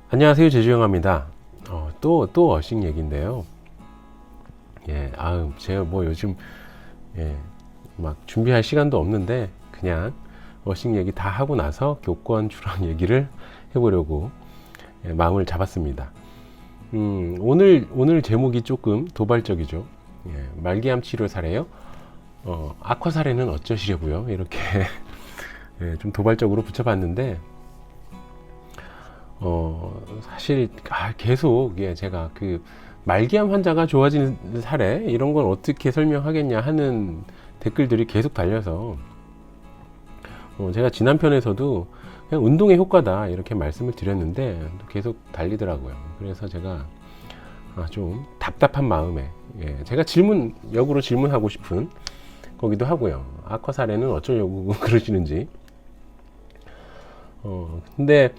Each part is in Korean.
안녕하세요, 제주영화입니다. 또 어싱 얘기인데요. 제가 뭐 요즘 막 준비할 시간도 없는데 그냥 어싱 얘기 다 하고 나서 교권 출원 얘기를 해보려고 마음을 잡았습니다. 오늘 제목이 조금 도발적이죠. 말기암 치료 사례요. 악화 사례는 어쩌시려고요? 이렇게 좀 도발적으로 붙여봤는데. 사실 계속 제가 그 말기암 환자가 좋아지는 사례 이런 건 어떻게 설명하겠냐 하는 댓글들이 계속 달려서 제가 지난 편에서도 그냥 운동의 효과다 이렇게 말씀을 드렸는데 계속 달리더라고요. 그래서 제가 좀 답답한 마음에 제가 역으로 질문하고 싶은 거기도 하고요. 악화 사례는 어쩌려고 그러시는지. 근데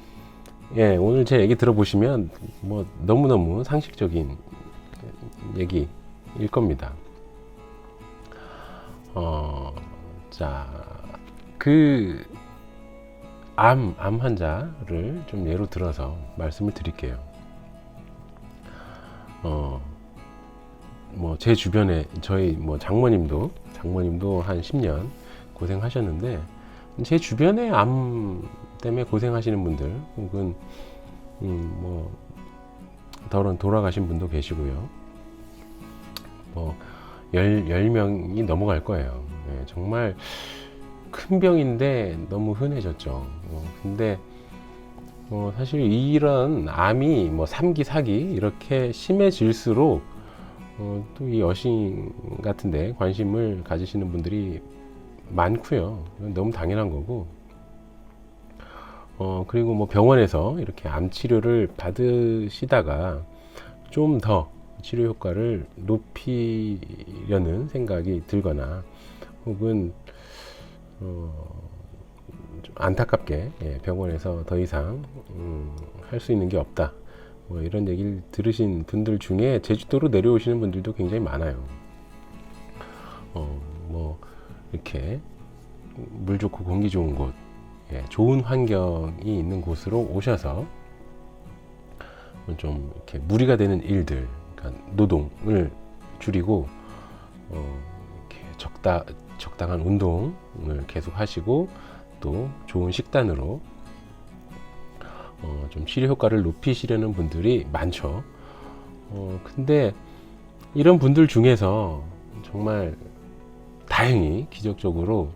오늘 제 얘기 들어보시면 뭐 너무너무 상식적인 얘기일 겁니다. 암 환자를 좀 예로 들어서 말씀을 드릴게요. 뭐 제 주변에 저희 뭐 장모님도 한 10년 고생하셨는데, 제 주변에 암 때문에 고생하시는 분들 혹은 뭐 돌아가신 분도 계시고요. 뭐 10명이 넘어갈 거예요. 정말 큰 병인데 너무 흔해졌죠. 근데 사실 이런 암이 뭐 3기, 4기 이렇게 심해질수록 또 이 어싱 같은데 관심을 가지시는 분들이 많고요. 너무 당연한 거고. 그리고 뭐 병원에서 이렇게 암 치료를 받으시다가 좀 더 치료 효과를 높이려는 생각이 들거나 혹은 좀 안타깝게 병원에서 더 이상 할 수 있는 게 없다, 뭐 이런 얘기를 들으신 분들 중에 제주도로 내려오시는 분들도 굉장히 많아요. 뭐 이렇게 물 좋고 공기 좋은 곳, 좋은 환경이 있는 곳으로 오셔서 좀 이렇게 무리가 되는 일들, 그러니까 노동을 줄이고 이렇게 적당한 운동을 계속 하시고 또 좋은 식단으로 좀 치료 효과를 높이시려는 분들이 많죠. 근데 이런 분들 중에서 정말 다행히 기적적으로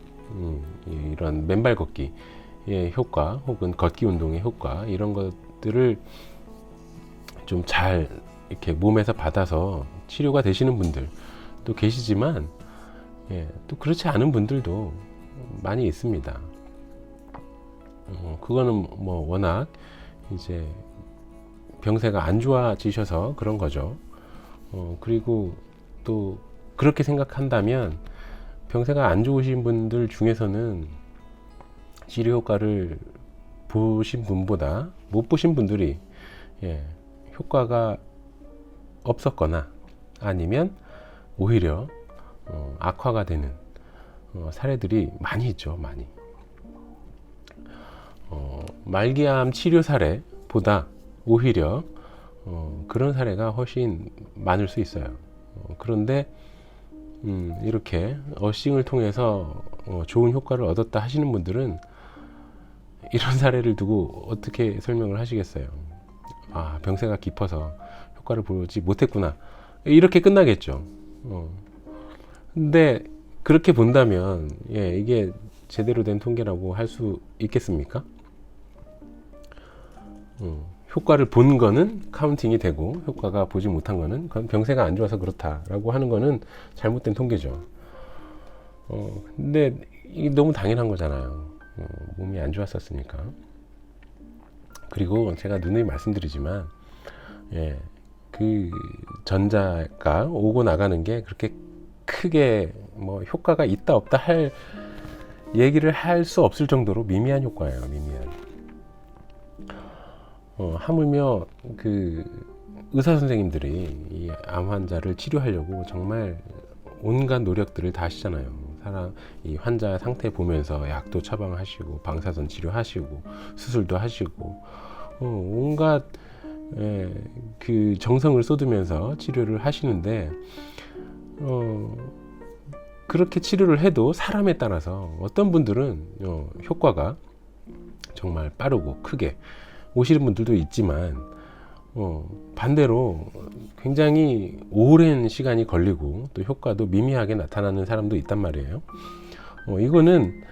이런 맨발 걷기의 효과 혹은 걷기 운동의 효과 이런 것들을 좀 잘 이렇게 몸에서 받아서 치료가 되시는 분들도 계시지만 또 그렇지 않은 분들도 많이 있습니다. 그거는 뭐 워낙 이제 병세가 안 좋아지셔서 그런 거죠. 그리고 또 그렇게 생각한다면 병세가 안 좋으신 분들 중에서는 치료 효과를 보신 분보다 못 보신 분들이 효과가 없었거나 아니면 오히려 악화가 되는 사례들이 많이 있죠. 많이. 말기암 치료 사례보다 오히려 그런 사례가 훨씬 많을 수 있어요. 그런데 이렇게 어싱을 통해서 좋은 효과를 얻었다 하시는 분들은 이런 사례를 두고 어떻게 설명을 하시겠어요? 병세가 깊어서 효과를 보지 못했구나, 이렇게 끝나겠죠. 근데 그렇게 본다면 이게 제대로 된 통계라고 할 수 있겠습니까? 효과를 본 거는 카운팅이 되고 효과가 보지 못한 거는 병세가 안 좋아서 그렇다라고 하는 거는 잘못된 통계죠. 근데 이게 너무 당연한 거잖아요. 몸이 안 좋았었으니까. 그리고 제가 누누이 말씀드리지만 그 전자가 오고 나가는 게 그렇게 크게 뭐 효과가 있다 없다 할 얘기를 할 수 없을 정도로 미미한 효과예요. 미미한. 하물며 그 의사 선생님들이 이 암 환자를 치료하려고 정말 온갖 노력들을 다 하시잖아요. 이 환자 상태 보면서 약도 처방하시고 방사선 치료하시고 수술도 하시고 온갖 그 정성을 쏟으면서 치료를 하시는데 그렇게 치료를 해도 사람에 따라서 어떤 분들은 효과가 정말 빠르고 크게 오시는 분들도 있지만 반대로 굉장히 오랜 시간이 걸리고 또 효과도 미미하게 나타나는 사람도 있단 말이에요. 이거는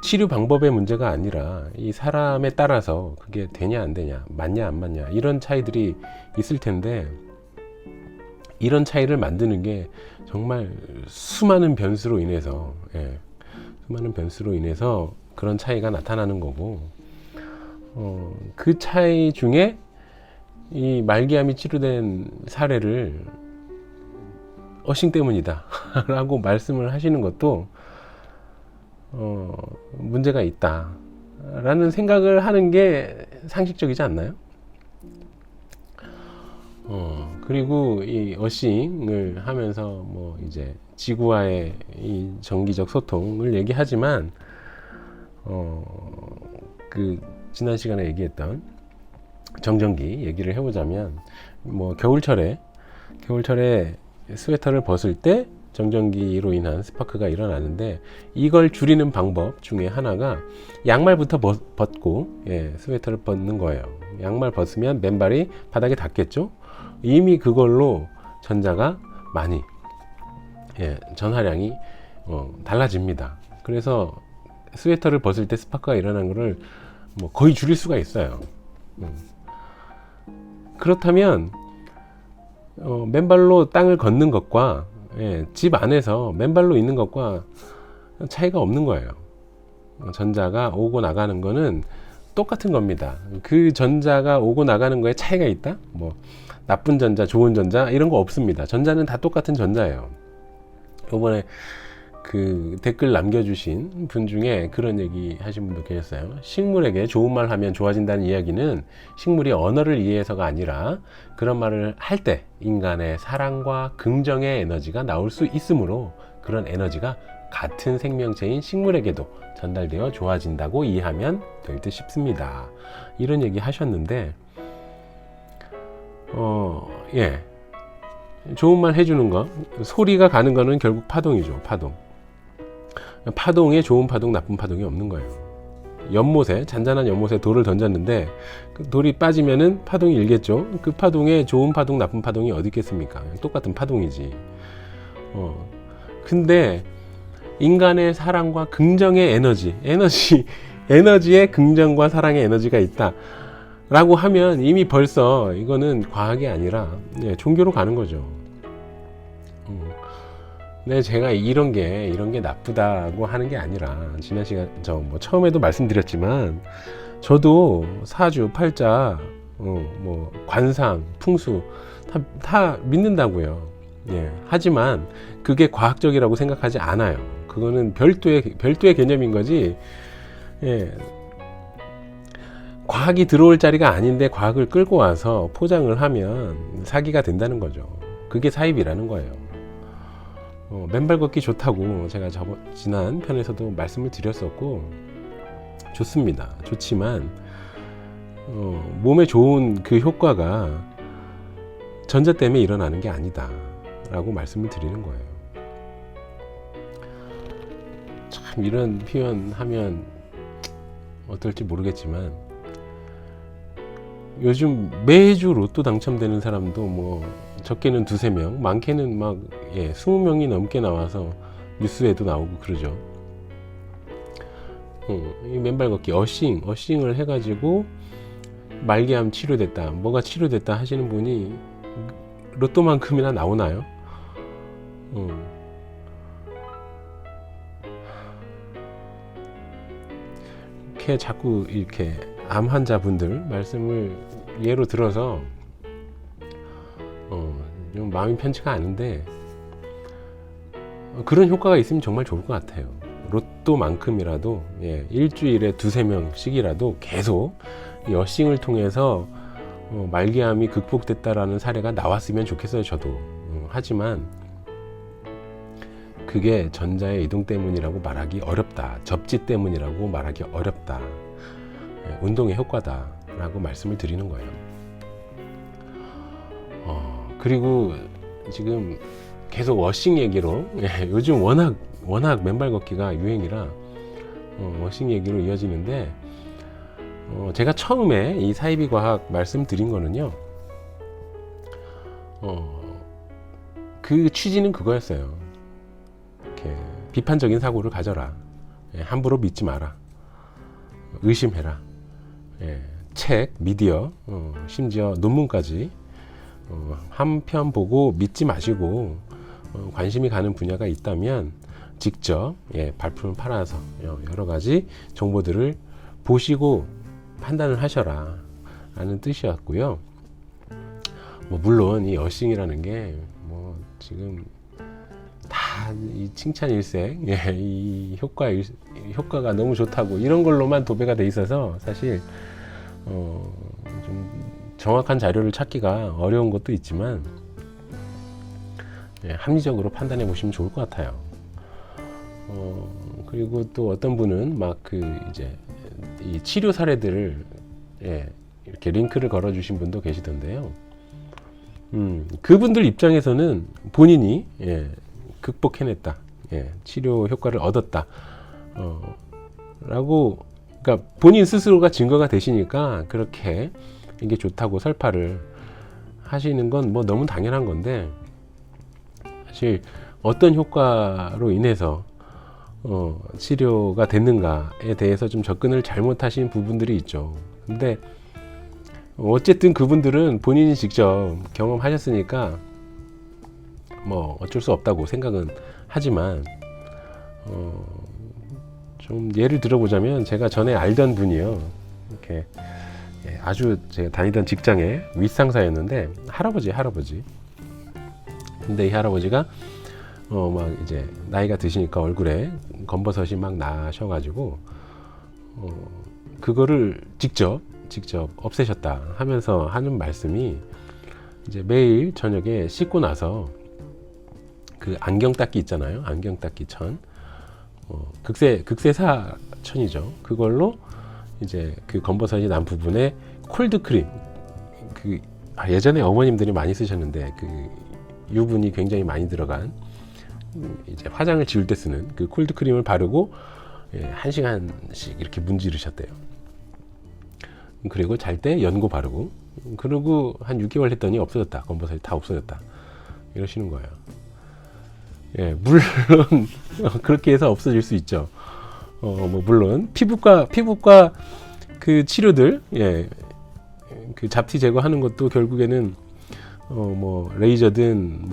치료 방법의 문제가 아니라 이 사람에 따라서 그게 되냐 안 되냐, 맞냐 안 맞냐, 이런 차이들이 있을 텐데, 이런 차이를 만드는 게 정말 수많은 변수로 인해서 수많은 변수로 인해서 그런 차이가 나타나는 거고, 그 차이 중에 이 말기암이 치료된 사례를 어싱 때문이다 라고 말씀을 하시는 것도 문제가 있다 라는 생각을 하는 게 상식적이지 않나요? 그리고 이 어싱을 하면서 뭐 이제 지구와의 이 정기적 소통을 얘기하지만 그 지난 시간에 얘기했던 정전기 얘기를 해보자면, 뭐 겨울철에 스웨터를 벗을 때 정전기로 인한 스파크가 일어나는데, 이걸 줄이는 방법 중에 하나가 양말부터 벗고 스웨터를 벗는 거예요. 양말 벗으면 맨발이 바닥에 닿겠죠. 이미 그걸로 전자가 많이 전하량이 달라집니다. 그래서 스웨터를 벗을 때 스파크가 일어나는 것을 뭐 거의 줄일 수가 있어요. 그렇다면 맨발로 땅을 걷는 것과 집 안에서 맨발로 있는 것과 차이가 없는 거예요. 전자가 오고 나가는 거는 똑같은 겁니다. 그 전자가 오고 나가는 거에 차이가 있다? 뭐 나쁜 전자, 좋은 전자 이런 거 없습니다. 전자는 다 똑같은 전자예요. 이번에 그 댓글 남겨주신 분 중에 그런 얘기 하신 분도 계셨어요. 식물에게 좋은 말 하면 좋아진다는 이야기는 식물이 언어를 이해해서가 아니라 그런 말을 할 때 인간의 사랑과 긍정의 에너지가 나올 수 있으므로 그런 에너지가 같은 생명체인 식물에게도 전달되어 좋아진다고 이해하면 될 듯 싶습니다. 이런 얘기 하셨는데 좋은 말 해주는 거, 소리가 가는 거는 결국 파동이죠. 파동에 좋은 파동, 나쁜 파동이 없는 거예요. 연못에, 잔잔한 연못에 돌을 던졌는데 그 돌이 빠지면은 파동이 일겠죠. 그 파동에 좋은 파동, 나쁜 파동이 어디 있겠습니까? 똑같은 파동이지. 근데 인간의 사랑과 긍정의 에너지에 긍정과 사랑의 에너지가 있다 라고 하면 이미 벌써 이거는 과학이 아니라 종교로 가는 거죠. 네, 제가 이런 게 나쁘다고 하는 게 아니라, 지난 시간 뭐 처음에도 말씀드렸지만 저도 사주, 팔자, 뭐 관상, 풍수 다 믿는다고요. 하지만 그게 과학적이라고 생각하지 않아요. 그거는 별도의 개념인 거지. 과학이 들어올 자리가 아닌데 과학을 끌고 와서 포장을 하면 사기가 된다는 거죠. 그게 사입이라는 거예요. 맨발 걷기 좋다고 제가 지난 편에서도 말씀을 드렸었고, 좋습니다. 좋지만 몸에 좋은 그 효과가 전자 때문에 일어나는 게 아니다 라고 말씀을 드리는 거예요. 참 이런 표현 하면 어떨지 모르겠지만, 요즘 매주 로또 당첨되는 사람도 뭐 적게는 2-3명, 많게는 막 20명이 넘게 나와서 뉴스에도 나오고 그러죠. 이 맨발 걷기 어싱을 해가지고 말기암 치료됐다, 뭐가 치료됐다 하시는 분이 로또만큼이나 나오나요? 이렇게 자꾸 이렇게 암 환자분들 말씀을 예로 들어서 좀 마음이 편치가 않은데, 그런 효과가 있으면 정말 좋을 것 같아요. 로또만큼이라도 일주일에 2-3명씩이라도 계속 이 어싱을 통해서 말기암이 극복됐다라는 사례가 나왔으면 좋겠어요. 저도. 하지만 그게 전자의 이동 때문이라고 말하기 어렵다, 접지 때문이라고 말하기 어렵다, 운동의 효과다 라고 말씀을 드리는 거예요. 그리고 지금 계속 워싱 얘기로, 요즘 워낙 맨발 걷기가 유행이라 워싱 얘기로 이어지는데, 제가 처음에 이 사이비 과학 말씀드린 거는요, 그 취지는 그거였어요. 이렇게 비판적인 사고를 가져라. 함부로 믿지 마라. 의심해라. 책, 미디어, 심지어 논문까지 한 편 보고 믿지 마시고, 관심이 가는 분야가 있다면 직접 발품을 팔아서 여러 가지 정보들을 보시고 판단을 하셔라 라는 뜻이었고요. 물론 이 어싱이라는 게 지금 다 이 칭찬일색, 이 효과가 너무 좋다고 이런 걸로만 도배가 돼 있어서 사실 좀 정확한 자료를 찾기가 어려운 것도 있지만, 합리적으로 판단해 보시면 좋을 것 같아요. 그리고 또 어떤 분은 이제 이 치료 사례들을 이렇게 링크를 걸어 주신 분도 계시던데요. 그분들 입장에서는 본인이 극복해냈다, 치료 효과를 얻었다, 라고, 그러니까 본인 스스로가 증거가 되시니까 그렇게 이게 좋다고 설파를 하시는 건 너무 당연한 건데, 사실 어떤 효과로 인해서 치료가 됐는가에 대해서 좀 접근을 잘못하신 부분들이 있죠. 근데 어쨌든 그분들은 본인이 직접 경험하셨으니까 어쩔 수 없다고 생각은 하지만, 좀 예를 들어보자면, 제가 전에 알던 분이요, 이렇게 아주 제가 다니던 직장의 윗상사였는데 할아버지. 근데 이 할아버지가 이제 나이가 드시니까 얼굴에 검버섯이 막 나셔가지고 그거를 직접 없애셨다 하면서 하는 말씀이, 이제 매일 저녁에 씻고 나서 그 안경 닦기 있잖아요. 안경 닦기 천, 극세사천이죠. 그걸로 이제 그 검버섯이 난 부분에 콜드크림, 예전에 어머님들이 많이 쓰셨는데 그 유분이 굉장히 많이 들어간, 이제 화장을 지울 때 쓰는 그 콜드크림을 바르고 1시간씩 이렇게 문지르셨대요. 그리고 잘 때 연고 바르고, 그리고 한 6개월 했더니 없어졌다. 검버섯이 다 없어졌다. 이러시는 거예요. 물론 그렇게 해서 없어질 수 있죠. 물론 피부과 그 치료들, 그 잡티 제거하는 것도 결국에는 레이저든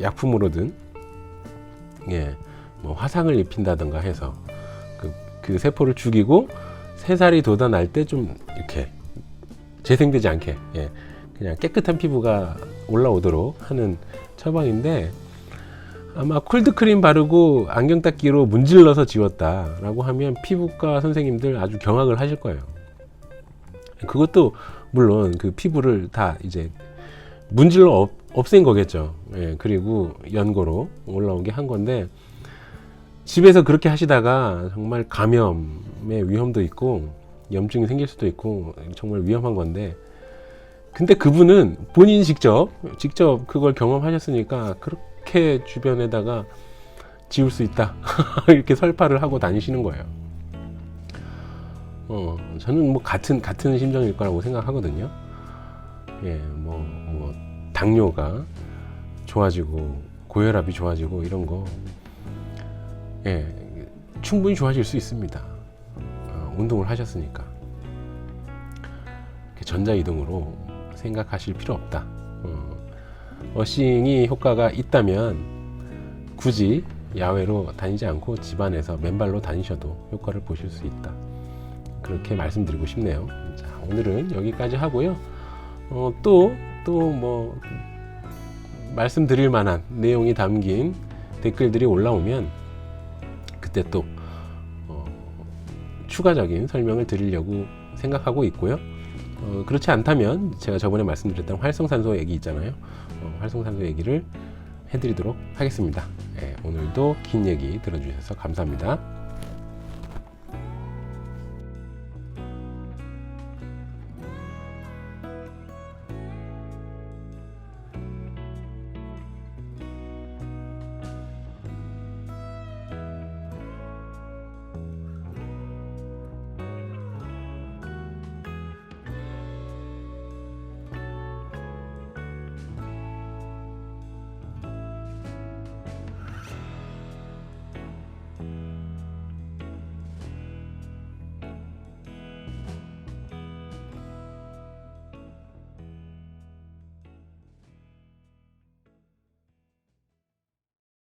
약품으로든 화상을 입힌다던가 해서 그 세포를 죽이고 새살이 돋아날 때 좀 이렇게 재생되지 않게 그냥 깨끗한 피부가 올라오도록 하는 처방인데, 아마 콜드크림 바르고 안경 닦기로 문질러서 지웠다라고 하면 피부과 선생님들 아주 경악을 하실 거예요. 그것도 물론 그 피부를 다 이제 문질러 없앤 거겠죠. 그리고 연고로 올라온 게 한 건데, 집에서 그렇게 하시다가 정말 감염의 위험도 있고 염증이 생길 수도 있고 정말 위험한 건데, 근데 그분은 본인이 직접 그걸 경험하셨으니까 그렇게 주변에다가 지울 수 있다 이렇게 설파를 하고 다니시는 거예요. 저는 같은 심정일 거라고 생각하거든요. 당뇨가 좋아지고 고혈압이 좋아지고 이런 거, 충분히 좋아질 수 있습니다. 운동을 하셨으니까. 전자이동으로 생각하실 필요 없다. 어싱이 효과가 있다면 굳이 야외로 다니지 않고 집안에서 맨발로 다니셔도 효과를 보실 수 있다. 그렇게 말씀드리고 싶네요. 자, 오늘은 여기까지 하고요. 또 말씀드릴 만한 내용이 담긴 댓글들이 올라오면 그때 또 추가적인 설명을 드리려고 생각하고 있고요. 그렇지 않다면 제가 저번에 말씀드렸던 활성산소 얘기 있잖아요. 활성산소 얘기를 해드리도록 하겠습니다. 오늘도 긴 얘기 들어주셔서 감사합니다.